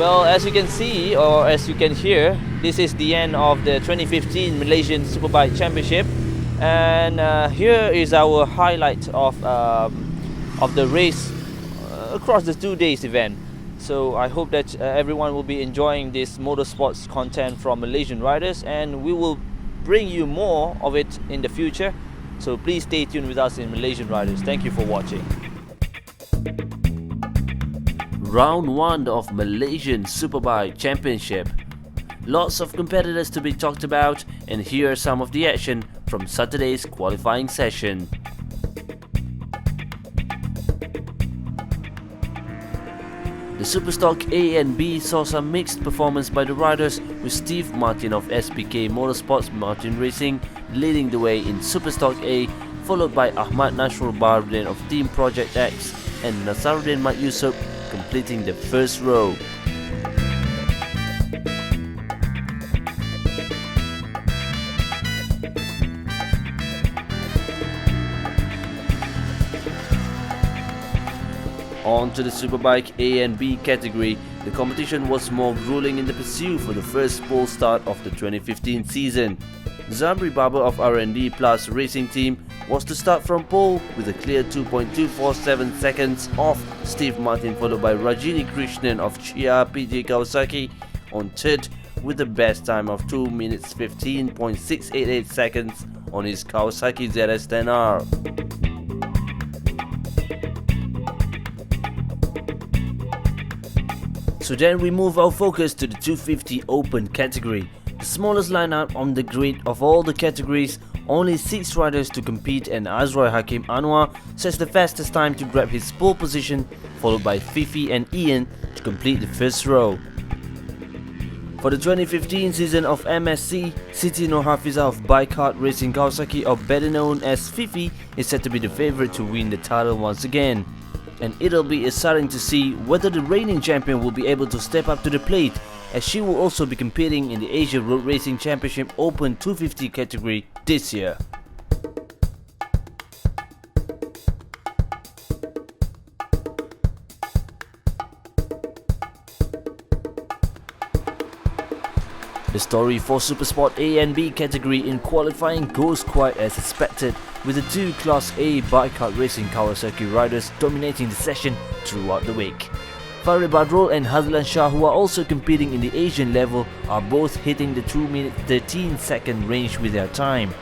Well, as you can see or as you can hear, this is the end of the 2015 Malaysian Superbike Championship, and here is our highlight of the race across the 2 days event. So I hope that everyone will be enjoying this motorsports content from Malaysian riders, and we will bring you more of it in the future. So please stay tuned with us in Malaysian Riders. Thank you for watching. Round 1 of Malaysian Superbike Championship. Lots of competitors to be talked about, and here are some of the action from Saturday's qualifying session. The Superstock A and B saw some mixed performance by the riders, with Steve Martin of SPK Motorsports Martin Racing leading the way in Superstock A, followed by Ahmad Nasrul Bahruddin of Team Project X and Nasaruddin Mat Yusof completing the first row. On to the Superbike A and B category. The competition was more grueling in the pursuit for the first pole start of the 2015 season. Zamri Baba of R&D Plus Racing Team was to start from pole with a clear 2.247 seconds off Steve Martin, followed by Rajini Krishnan of Chia PJ Kawasaki on third with the best time of 2 minutes 15.688 seconds on his Kawasaki ZS10R. So then we move our focus to the 250 Open category. The smallest lineup on the grid of all the categories, only 6 riders to compete, and Azroy Hakim Anwar sets the fastest time to grab his pole position, followed by Fifi and Ian to complete the first row. For the 2015 season of MSC, Siti Nurhafiza of Bike Heart Racing Kawasaki, or better known as Fifi, is said to be the favourite to win the title once again. And it'll be exciting to see whether the reigning champion will be able to step up to the plate, as she will also be competing in the Asia Road Racing Championship Open 250 category this year. The story for Supersport A and B category in qualifying goes quite as expected, with the 2 Class A Bike Kart Racing Kawasaki riders dominating the session throughout the week. Farid Badrol and Hazlan Shah, who are also competing in the Asian level, are both hitting the 2 minute 13 second range with their time.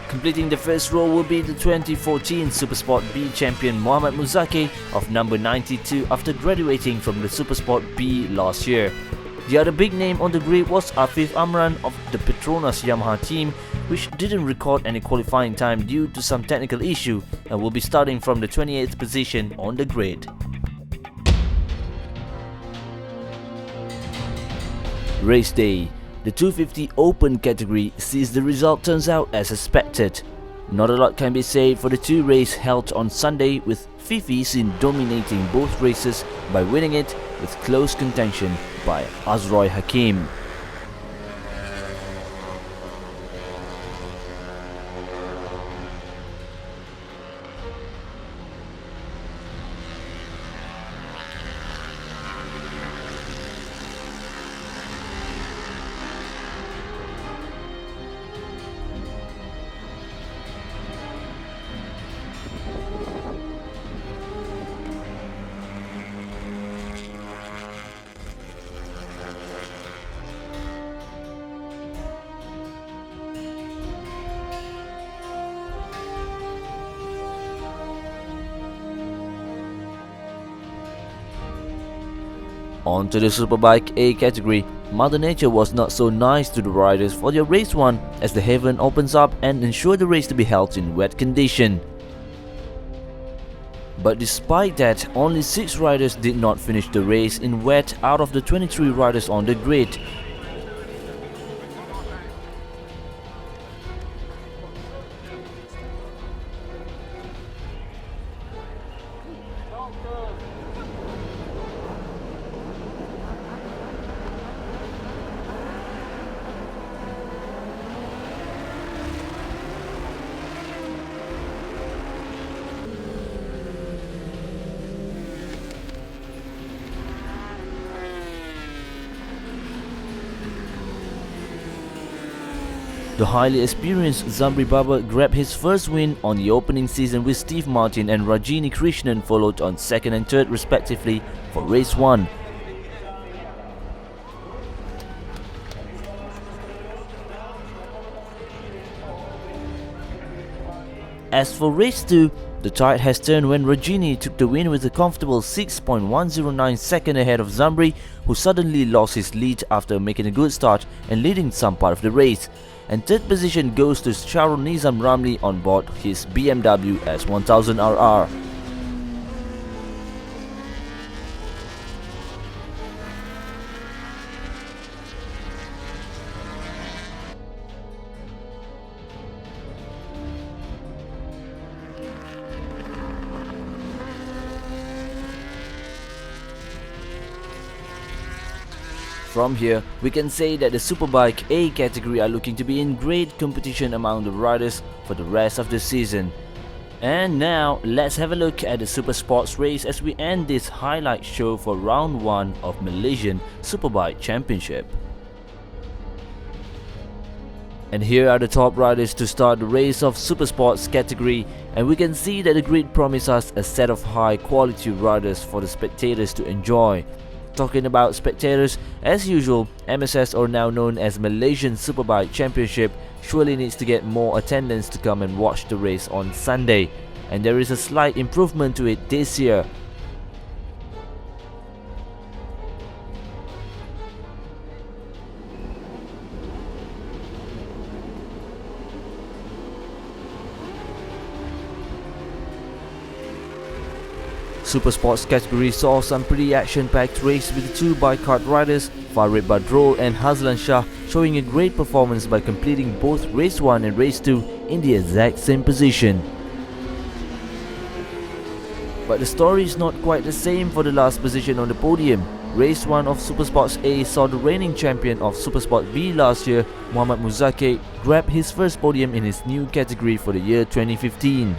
Completing the first row will be the 2014 Supersport B champion Muhammad Muzaki of number 92 after graduating from the Supersport B last year. The other big name on the grid was Afif Amran of the Petronas Yamaha team, which didn't record any qualifying time due to some technical issue and will be starting from the 28th position on the grid. Race day. The 250 Open category sees the result turns out as expected. Not a lot can be said for the 2 races held on Sunday, with Fifi seen dominating both races by winning it with close contention by Azroy Hakim. On to the Superbike A category. Mother Nature was not so nice to the riders for their race 1, as the heaven opens up and ensure the race to be held in wet condition. But despite that, only 6 riders did not finish the race in wet out of the 23 riders on the grid. The highly experienced Zamri Baba grabbed his first win on the opening season with Steve Martin and Rajini Krishnan followed on second and third respectively for race 1. As for race 2, the tide has turned when Rajini took the win with a comfortable 6.109 seconds ahead of Zamri, who suddenly lost his lead after making a good start and leading some part of the race. And third position goes to Sharon Nizam Ramli on board his BMW S1000RR. From here, we can say that the Superbike A category are looking to be in great competition among the riders for the rest of the season. And now, let's have a look at the Super Sports race as we end this highlight show for round 1 of Malaysian Superbike Championship. And here are the top riders to start the race of Super Sports category, and we can see that the grid promises us a set of high quality riders for the spectators to enjoy. Talking about spectators, as usual, MSS, or now known as Malaysian Superbike Championship, surely needs to get more attendance to come and watch the race on Sunday, and there is a slight improvement to it this year. Super Sports category saw some pretty action-packed race with the two bike-cart riders, Farid Badrol and Hazlan Shah, showing a great performance by completing both race 1 and race 2 in the exact same position. But the story is not quite the same for the last position on the podium. Race 1 of Super Sports A saw the reigning champion of Super Sport B last year, Muhammad Muzakir, grab his first podium in his new category for the year 2015.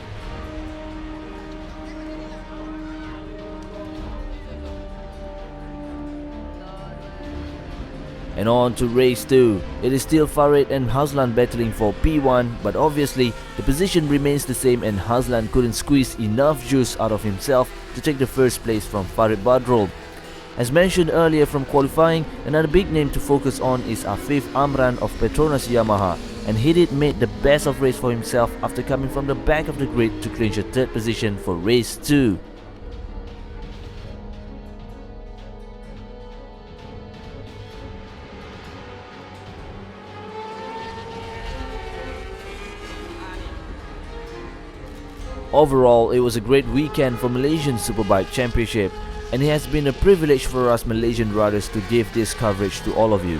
And on to race 2. It is still Farid and Hazlan battling for P1, but obviously the position remains the same and Hazlan couldn't squeeze enough juice out of himself to take the first place from Farid Badrol. As mentioned earlier from qualifying, another big name to focus on is Afif Amran of Petronas Yamaha, and he did make the best of race for himself after coming from the back of the grid to clinch a third position for race 2. Overall, it was a great weekend for Malaysian Superbike Championship, and it has been a privilege for us Malaysian riders to give this coverage to all of you.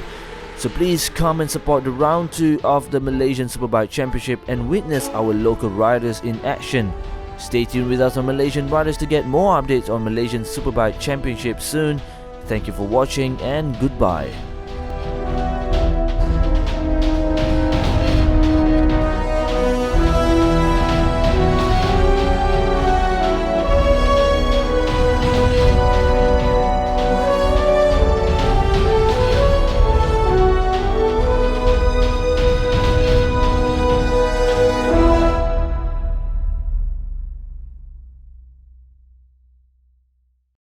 So please come and support the round 2 of the Malaysian Superbike Championship and witness our local riders in action. Stay tuned with us on Malaysian Riders to get more updates on Malaysian Superbike Championship soon. Thank you for watching and goodbye.